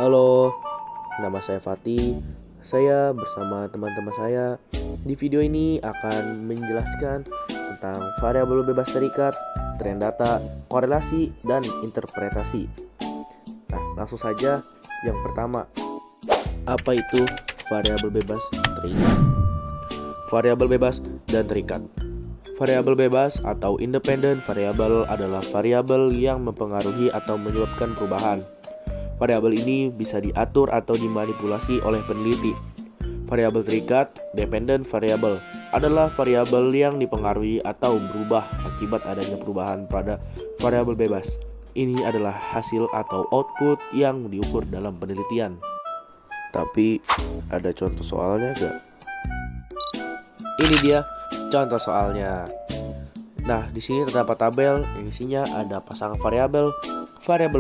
Halo, nama saya Fatih. Saya bersama teman-teman saya di video ini akan menjelaskan tentang variabel bebas terikat, tren data, korelasi, dan interpretasi. Nah, langsung saja. Yang pertama, apa itu variabel bebas terikat? Variabel bebas dan terikat. Variabel bebas atau independent variable adalah variabel yang mempengaruhi atau menyebabkan perubahan. Variabel ini bisa diatur atau dimanipulasi oleh peneliti. Variabel terikat, dependent variable, adalah variabel yang dipengaruhi atau berubah akibat adanya perubahan pada variabel bebas. Ini adalah hasil atau output yang diukur dalam penelitian. Tapi ada contoh soalnya gak? Ini dia contoh soalnya. Nah, di sini terdapat tabel yang isinya ada pasangan variabel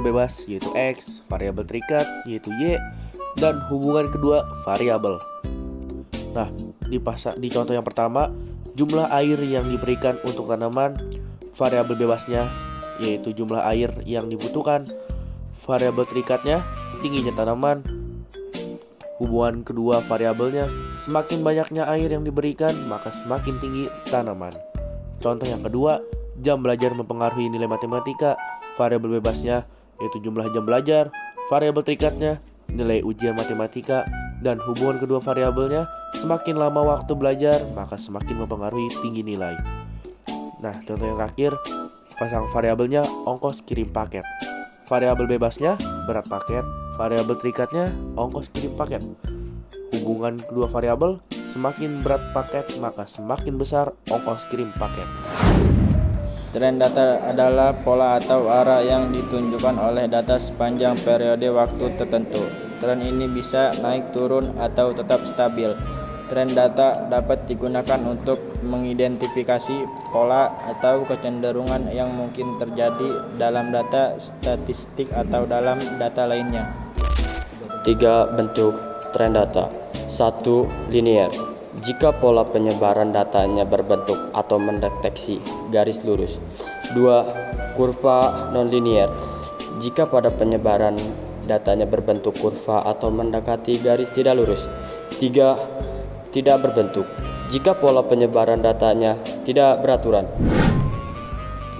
bebas yaitu X, variabel terikat yaitu Y, dan hubungan kedua variabel. Nah, di contoh yang pertama, jumlah air yang diberikan untuk tanaman, variabel bebasnya yaitu jumlah air yang dibutuhkan, variabel terikatnya tingginya tanaman. Hubungan kedua variabelnya, semakin banyaknya air yang diberikan, maka semakin tinggi tanaman. Contoh yang kedua, jam belajar mempengaruhi nilai matematika. Variabel bebasnya yaitu jumlah jam belajar, variabel terikatnya nilai ujian matematika, dan hubungan kedua variabelnya, semakin lama waktu belajar, maka semakin mempengaruhi tinggi nilai. Nah, contoh yang terakhir, pasang variabelnya ongkos kirim paket. Variabel bebasnya berat paket, variabel terikatnya ongkos kirim paket. Hubungan kedua variabel, semakin berat paket maka semakin besar ongkos kirim paket. Tren data adalah pola atau arah yang ditunjukkan oleh data sepanjang periode waktu tertentu. Tren ini bisa naik turun atau tetap stabil. Tren data dapat digunakan untuk mengidentifikasi pola atau kecenderungan yang mungkin terjadi dalam data statistik atau dalam data lainnya. 3 bentuk tren data. 1. Linear. Jika pola penyebaran datanya berbentuk atau mendeteksi garis lurus. 2. Kurva nonlinear. Jika pada penyebaran datanya berbentuk kurva atau mendekati garis tidak lurus. 3. Tidak berbentuk. Jika pola penyebaran datanya tidak beraturan.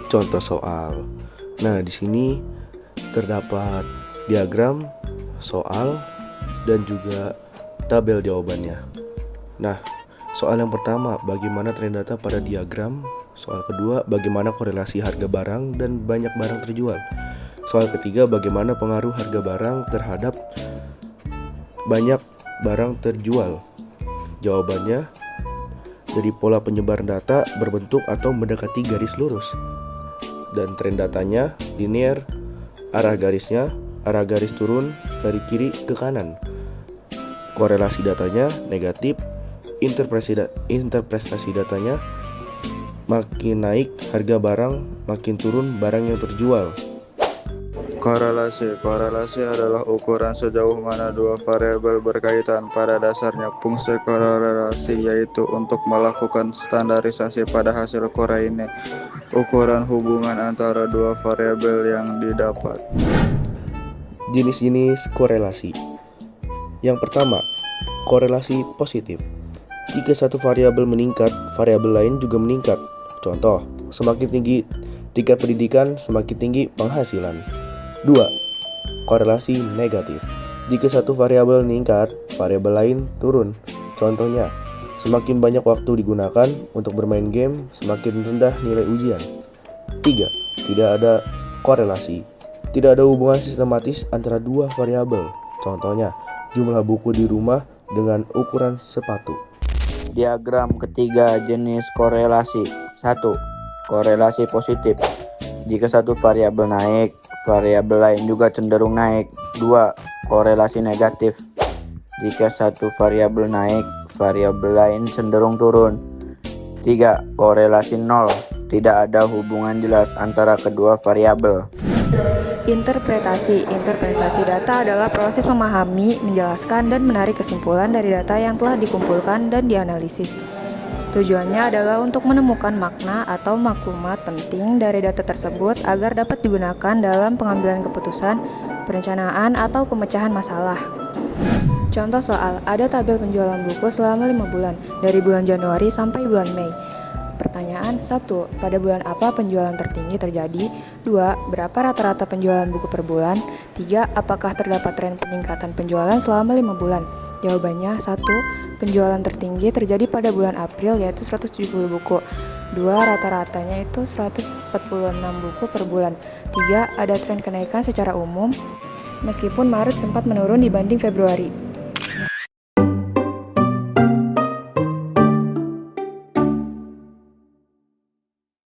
Contoh soal. Nah, di sini terdapat diagram soal dan juga tabel jawabannya. Nah, soal yang pertama, bagaimana tren data pada diagram? Soal kedua, bagaimana korelasi harga barang dan banyak barang terjual? Soal ketiga, bagaimana pengaruh harga barang terhadap banyak barang terjual? Jawabannya, dari pola penyebaran data berbentuk atau mendekati garis lurus. Dan tren datanya linear, arah garis turun dari kiri ke kanan. Korelasi datanya negatif, interpretasi datanya makin naik harga barang, makin turun barang yang terjual. Korelasi adalah ukuran sejauh mana dua variabel berkaitan. Pada dasarnya, fungsi korelasi yaitu untuk melakukan standarisasi pada hasil korelasi, ukuran hubungan antara dua variabel yang didapat. Jenis-jenis korelasi. Yang pertama, korelasi positif. Jika satu variabel meningkat, variabel lain juga meningkat. Contoh, semakin tinggi tingkat pendidikan, semakin tinggi penghasilan. 2. Korelasi negatif. Jika satu variabel meningkat, variabel lain turun. Contohnya, semakin banyak waktu digunakan untuk bermain game, semakin rendah nilai ujian. 3. Tidak ada korelasi. Tidak ada hubungan sistematis antara dua variabel. Contohnya, jumlah buku di rumah dengan ukuran sepatu. Diagram ketiga jenis korelasi. 1. Korelasi positif. Jika satu variabel naik, variabel lain juga cenderung naik. 2. Korelasi negatif. Jika satu variabel naik, variabel lain cenderung turun. 3. Korelasi nol. Tidak ada hubungan jelas antara kedua variabel. Interpretasi data adalah proses memahami, menjelaskan, dan menarik kesimpulan dari data yang telah dikumpulkan dan dianalisis. Tujuannya adalah untuk menemukan makna atau maklumat penting dari data tersebut agar dapat digunakan dalam pengambilan keputusan perencanaan atau pemecahan masalah. Contoh soal, ada tabel penjualan buku selama 5 bulan, dari bulan Januari sampai bulan Mei. Pertanyaan 1. Pada bulan apa penjualan tertinggi terjadi? 2. Berapa rata-rata penjualan buku per bulan? 3. Apakah terdapat tren peningkatan penjualan selama 5 bulan? Jawabannya 1. Penjualan tertinggi terjadi pada bulan April yaitu 170 buku. 2. Rata-ratanya itu 146 buku per bulan. 3. Ada tren kenaikan secara umum meskipun Maret sempat menurun dibanding Februari.